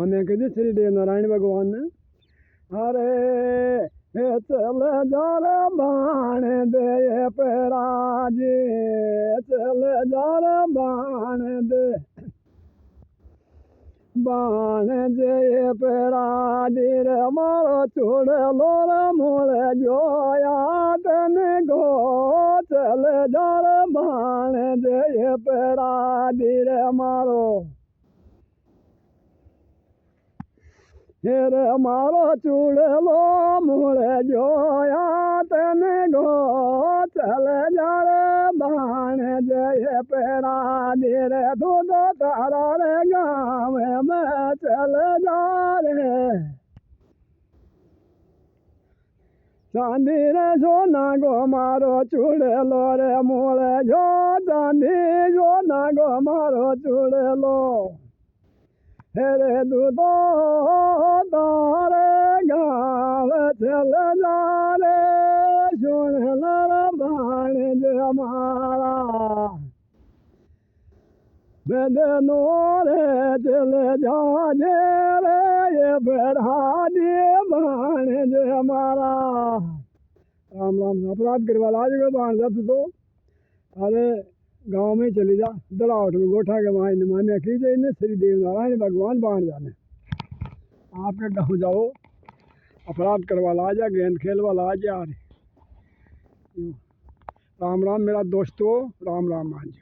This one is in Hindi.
माने कही श्री देव नारायण भगवान ने अरे हे चल जा रे बाण दे पराजी चल जा रे बाण दे बाण जे पराजी रे मारो चूड़ लोर मोले जोया तन गो चल जा रे बाण जे पराजी रे मारो हेर मारो चूड़लो मुड़े जोया तन गो चल जा रे बाण जय पेड़ा धीरे दूध तारा रे गाँव में चल जा रे चांदी रे सोना गो मारो चूड़लो रे मुड़े जो चांदी सोना गो मारो चूड़लो हेरे दूधो तारे गाँव चल जा रे सुन लर बाण हमारा बेदनो रे चल जा रे ये बढ़ा दिए बाण हमारा राम राम अपराध करवा लाज बाण रथ तो अरे गाँव में चली जा दलावट में गोठा के मायने माने कीजिए इन्हें श्री देव नारायण भगवान बाण जाने आपके गाँव जाओ अपराध करवा ला जा गेंद खेल वाला आ जा राम राम मेरा दोस्तों राम राम मान जी।